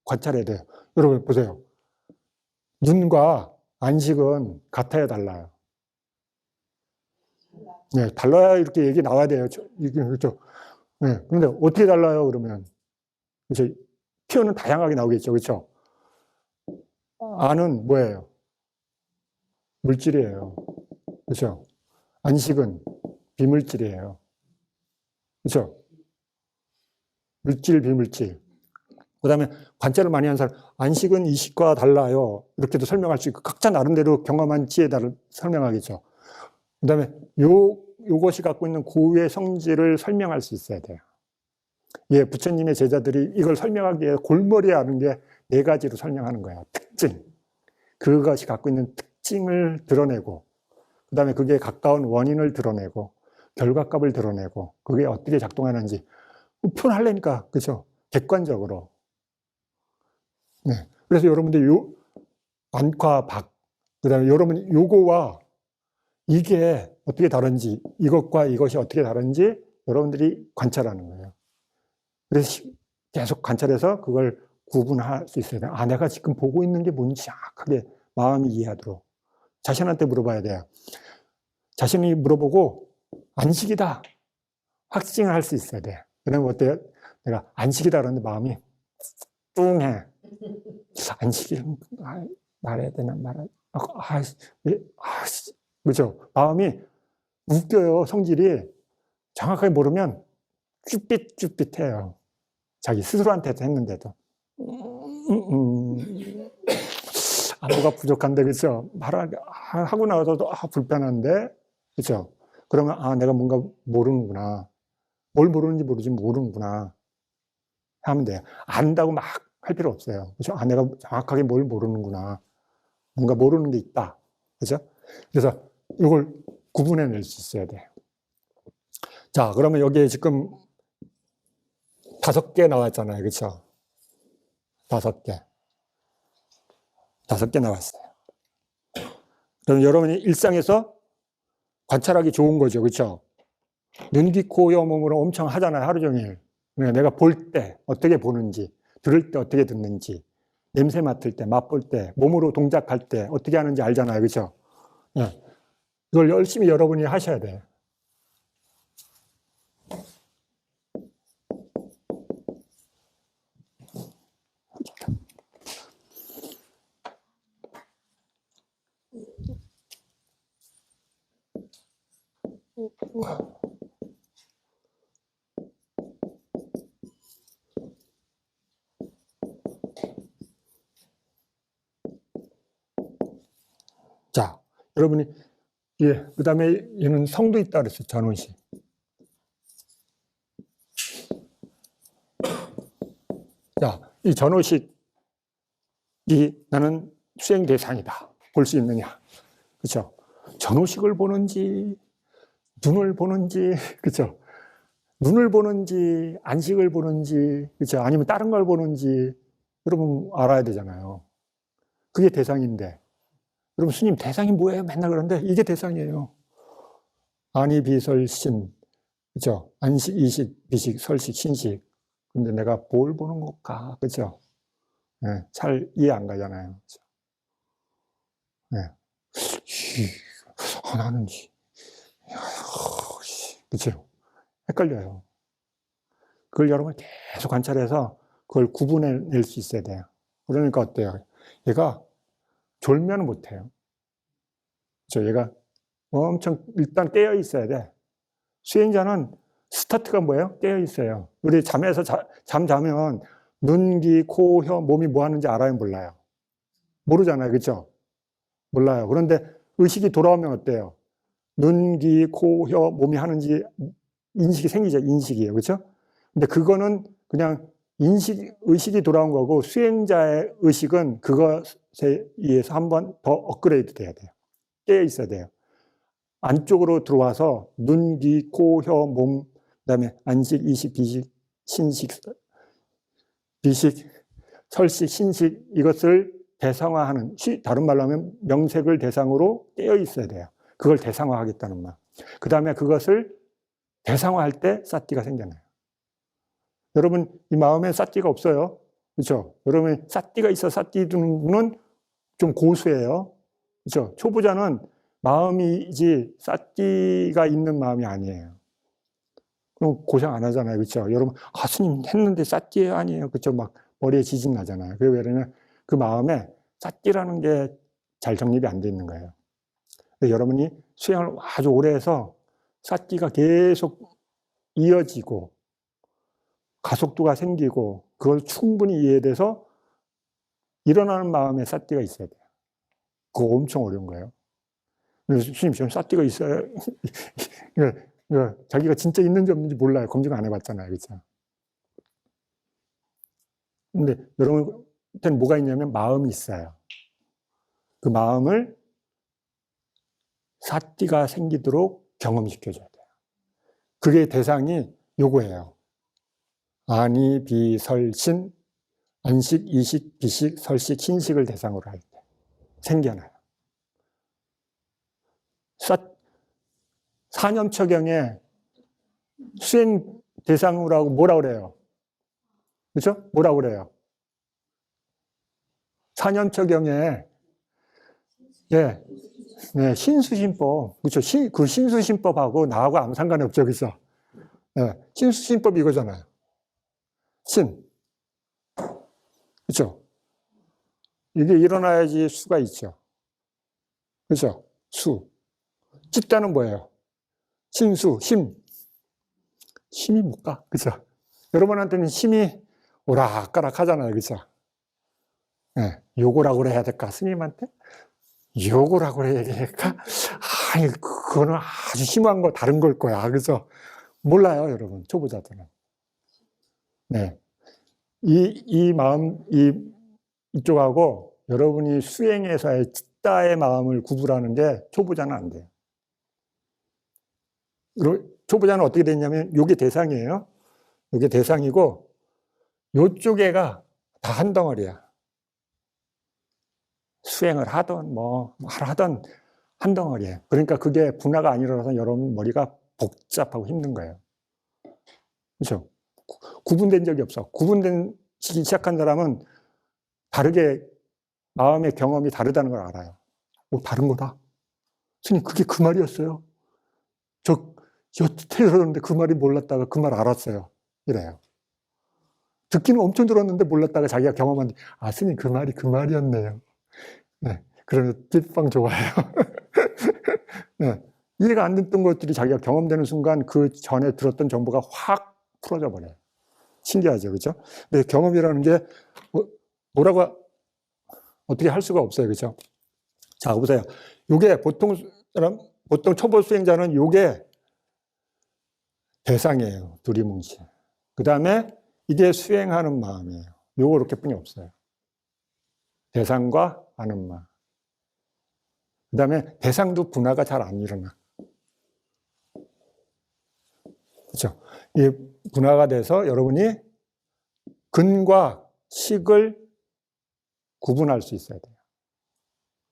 관찰해야 돼요. 여러분 보세요. 눈과 안식은 같아야 달라요. 네, 달라야 이렇게 얘기 나와야 돼요. 그렇죠. 네, 그런데 어떻게 달라요? 그러면 그렇죠. 표현은 다양하게 나오겠죠. 그렇죠? 안은 뭐예요? 물질이에요. 그렇죠? 안식은 비물질이에요. 그렇죠? 물질, 비물질. 그 다음에 관찰을 많이 한 사람, 안식은 이식과 달라요. 이렇게도 설명할 수 있고, 각자 나름대로 경험한 지에 따라 설명하겠죠. 그 다음에 요것이 갖고 있는 고유의 성질을 설명할 수 있어야 돼요. 예, 부처님의 제자들이 이걸 설명하기 위해 골머리에 아는 게 4가지로 설명하는 거예요. 특징. 그것이 갖고 있는 특징을 드러내고, 그 다음에 그게 가까운 원인을 드러내고, 결과값을 드러내고, 그게 어떻게 작동하는지. 표현하려니까, 그죠? 객관적으로. 네. 그래서 여러분들 안과 박, 그 다음에 여러분 요거와 이게 어떻게 다른지, 이것과 이것이 어떻게 다른지 여러분들이 관찰하는 거예요. 그래서 계속 관찰해서 그걸 구분할 수 있어야 돼요. 아, 내가 지금 보고 있는 게 뭔지 정확하게 마음이 이해하도록. 자신한테 물어봐야 돼요. 자신이 물어보고 안식이다. 확증을 할 수 있어야 돼요. 그러면 어때요? 내가 안식이다 그러는데 마음이 뚱해. 안식이 말해야 되나 그렇죠? 마음이 웃겨요. 성질이 정확하게 모르면 쭈삣쭈삣해요. 자기 스스로한테도 했는데도 뭐가 부족한데, 그렇죠? 말하고 나서도 불편한데, 그렇죠? 그러면 내가 뭔가 모르는구나. 뭘 모르는지 모르는구나 하면 돼요. 안다고 막 할 필요 없어요. 그렇죠? 내가 정확하게 뭘 모르는구나. 뭔가 모르는 게 있다. 그렇죠? 그래서 이걸 구분해낼 수 있어야 돼요. 자, 그러면 여기에 지금 5개 나왔잖아요. 그렇죠? 5개 나왔어요. 그럼 여러분이 일상에서 관찰하기 좋은 거죠. 그렇죠? 눈, 귀, 코, 여, 몸으로 엄청 하잖아요. 하루 종일. 내가 볼 때 어떻게 보는지, 들을 때 어떻게 듣는지, 냄새 맡을 때, 맛볼 때, 몸으로 동작할 때 어떻게 하는지 알잖아요. 그렇죠? 네. 이걸 열심히 여러분이 하셔야 돼요. 자, 여러분이 그 다음에 얘는 성도 있다 그랬어요. 전원식. 자, 이 전원식이 나는 수행 대상이다. 볼 수 있느냐. 그렇죠? 전원식을 보는지, 눈을 보는지, 그렇죠? 눈을 보는지, 안식을 보는지, 그렇죠? 아니면 다른 걸 보는지, 여러분 알아야 되잖아요. 그게 대상인데. 여러분, 스님 대상이 뭐예요? 맨날 그러는데 이게 대상이에요. 아니, 비설신, 그죠? 안식, 이식, 비식, 설식, 신식. 근데 내가 뭘 보는 걸까? 그죠? 네, 잘 이해 안 가잖아요. 그죠? 네. 나는, 그죠? 헷갈려요. 그걸 여러분 계속 관찰해서 그걸 구분해낼 수 있어야 돼요. 그러니까 어때요? 얘가 졸면 못해요. 그죠? 얘가 엄청 일단 깨어 있어야 돼. 수행자는 스타트가 뭐예요? 깨어 있어요. 우리 잠에서 잠 자면 눈, 귀, 코, 혀, 몸이 뭐 하는지 알아요? 몰라요? 모르잖아요. 그죠? 몰라요. 그런데 의식이 돌아오면 어때요? 눈, 귀, 코, 혀, 몸이 하는지 인식이 생기죠. 인식이에요. 그죠? 근데 그거는 그냥 의식이 돌아온 거고 수행자의 의식은 그것에 의해서 한번 더 업그레이드 돼야 돼요. 깨어 있어야 돼요. 안쪽으로 들어와서 눈, 귀, 코, 혀, 몸, 그다음에 안식, 이식, 비식, 신식, 비식, 설식, 신식 이것을 대상화하는, 다른 말로 하면 명색을 대상으로 깨어 있어야 돼요. 그걸 대상화하겠다는 말. 그 다음에 그것을 대상화할 때 사띠가 생겨나요. 여러분 이 마음에 사띠가 없어요. 그렇죠? 여러분 사띠가 있어 사띠 두는 분은 좀 고수예요. 그렇죠? 초보자는 마음이지 사띠가 있는 마음이 아니에요. 그럼 고생 안 하잖아요. 그렇죠? 여러분 스님 했는데 사띠 아니에요. 그렇죠? 막 머리에 지진 나잖아요. 왜냐면 그 마음에 사띠라는 게 잘 정립이 안 돼 있는 거예요. 여러분이 수행을 아주 오래 해서 사띠가 계속 이어지고 가속도가 생기고 그걸 충분히 이해돼서 일어나는 마음에 사띠가 있어야 돼요. 그거 엄청 어려운 거예요. 그래서 스님 저는 사띠가 있어야 자기가 진짜 있는지 없는지 몰라요. 검증 안 해봤잖아요. 그렇죠? 근데 여러분한테는 뭐가 있냐면 마음이 있어요. 그 마음을 사띠가 생기도록 경험시켜줘야 돼요. 그게 대상이 요거예요. 아니, 비, 설, 신, 안식, 이식, 비식, 설식, 신식을 대상으로 할 때 생겨나요. 사념처경에 수행 대상으로 하고 뭐라 그래요? 그렇죠? 뭐라 그래요? 사념처경에 예, 네, 신수신법, 그렇죠? 그 신수신법하고 나하고 아무 상관이 없죠, 그렇죠? 네, 신수신법 이거잖아요. 신, 그렇죠? 이게 일어나야지 수가 있죠, 그렇죠? 수, 찢다는 뭐예요? 신수, 힘, 힘이 뭘까, 그렇죠? 여러분한테는 힘이 오락가락 하잖아요, 그렇죠? 네, 요거라고 해야 될까, 스님한테? 요거라고 해야 될까? 아니, 그거는 아주 심한 거, 다른 걸 거야. 그래서 몰라요, 여러분, 초보자들은. 네. 이 마음, 이쪽하고 여러분이 수행에서의 찢다의 마음을 구분하는데 초보자는 안 돼요. 초보자는 어떻게 됐냐면, 요게 대상이에요. 요게 대상이고, 요쪽에가 다 한 덩어리야. 수행을 하던, 하던 한 덩어리예요. 그러니까 그게 분화가 안 일어나서 여러분 머리가 복잡하고 힘든 거예요. 그렇죠? 구분된 적이 없어. 구분되기 시작한 사람은 다르게 마음의 경험이 다르다는 걸 알아요. 다른 거다. 스님 그게 그 말이었어요. 저 여태 들었는데 그 말이 몰랐다가 그 말 알았어요. 이래요. 듣기는 엄청 들었는데 몰랐다가 자기가 경험한 스님 그 말이 그 말이었네요. 네. 그러면 띠빵 좋아요. 네. 이해가 안 됐던 것들이 자기가 경험되는 순간 그 전에 들었던 정보가 확 풀어져 버려요. 신기하죠, 그렇죠? 근데 경험이라는 게 뭐라고 어떻게 할 수가 없어요, 그렇죠? 자, 보세요. 요게 보통 초보 수행자는 요게 대상이에요, 두리뭉실. 그 다음에 이게 수행하는 마음이에요. 요거 이렇게뿐이 없어요. 대상과 하는 마음. 그 다음에 대상도 분화가 잘 안 일어나. 그렇죠? 이 분화가 돼서 여러분이 근과 식을 구분할 수 있어야 돼요.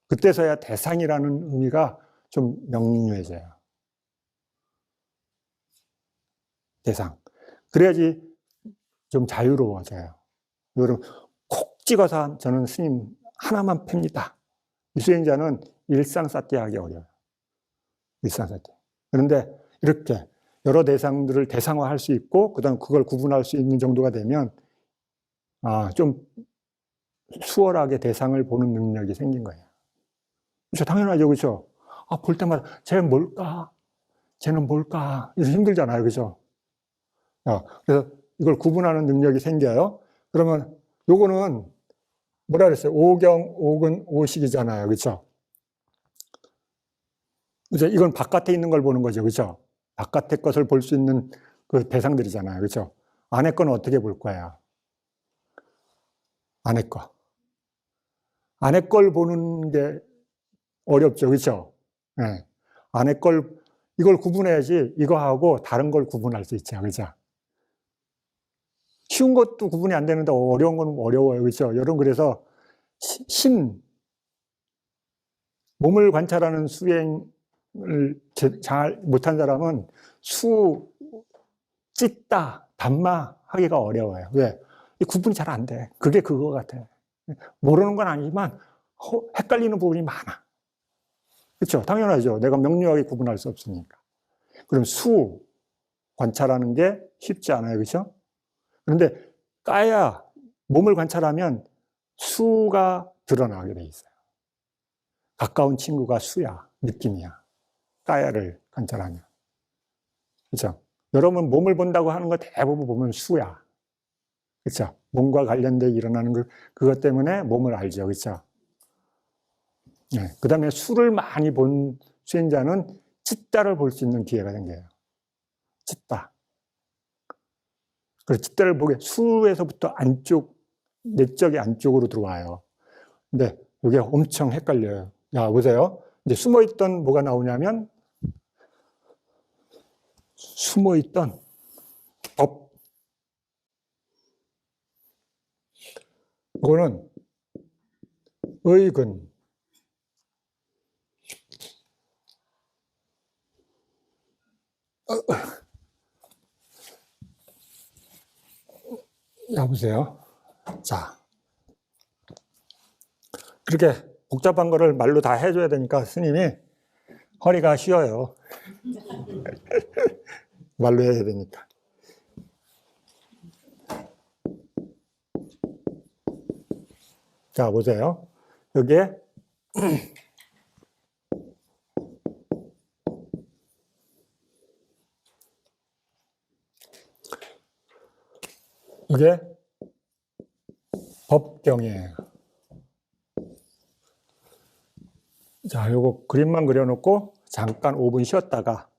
그때서야 대상이라는 의미가 좀 명료해져요. 대상. 그래야지 좀 자유로워져요. 여러분, 콕 찍어서 저는 스님 하나만 팹니다. 이 수행자는 일상사띠 하기 어려워요. 일상사띠. 그런데 이렇게 여러 대상들을 대상화할 수 있고, 그 다음 그걸 구분할 수 있는 정도가 되면, 좀 수월하게 대상을 보는 능력이 생긴 거예요. 그렇죠? 당연하죠. 그렇죠? 볼 때마다 쟤는 뭘까? 쟤는 뭘까? 이거 힘들잖아요. 그렇죠? 그래서 이걸 구분하는 능력이 생겨요. 그러면 요거는 뭐라 그랬어요? 오경, 오근, 오식이잖아요. 그렇죠? 그죠? 이건 바깥에 있는 걸 보는 거죠. 그렇죠? 바깥의 것을 볼 수 있는 그 대상들이잖아요. 그렇죠? 안에 거는 어떻게 볼 거예요? 안에 거. 안에 걸 보는 게 어렵죠. 그렇죠? 네. 안에 걸, 이걸 구분해야지 이거하고 다른 걸 구분할 수 있죠. 그렇죠? 쉬운 것도 구분이 안 되는데 어려운 건 어려워요. 그렇죠? 여러분, 그래서 몸을 관찰하는 수행을 잘 못한 사람은 찢다, 담마 하기가 어려워요. 왜? 구분이 잘 안 돼. 그게 그거 같아. 모르는 건 아니지만 헷갈리는 부분이 많아. 그렇죠? 당연하죠. 내가 명료하게 구분할 수 없으니까. 그럼 관찰하는 게 쉽지 않아요. 그렇죠? 그런데 까야 몸을 관찰하면 수가 드러나게 돼 있어요. 가까운 친구가 수야, 느낌이야. 까야를 관찰하면. 그렇죠? 여러분 몸을 본다고 하는 거 대부분 보면 수야. 그렇죠? 몸과 관련돼 일어나는 그것 때문에 몸을 알죠. 그렇죠? 네. 그 다음에 수를 많이 본 수행자는 찢다를 볼 수 있는 기회가 생겨요. 찢다. 그래서 찢다를 보게 수에서부터 내적이 안쪽으로 들어와요. 근데 이게 엄청 헷갈려요. 야, 보세요. 이제 숨어있던 뭐가 나오냐면, 숨어있던 법. 이거는 의근. 야, 보세요. 자. 그렇게 복잡한 거를 말로 다 해줘야 되니까 스님이 허리가 쉬어요. 말로 해야 되니까. 자, 보세요. 여기에 이게 법경이에요. 자, 요거 그림만 그려놓고 잠깐 5분 쉬었다가,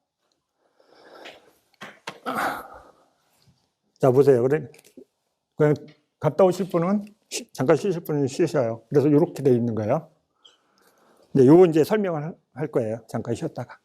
자, 보세요. 그냥 갔다 오실 분은 잠깐 쉬실 분은 쉬셔요. 그래서 이렇게 돼 있는 거예요. 근데 요거 이제 설명을 할 거예요. 잠깐 쉬었다가.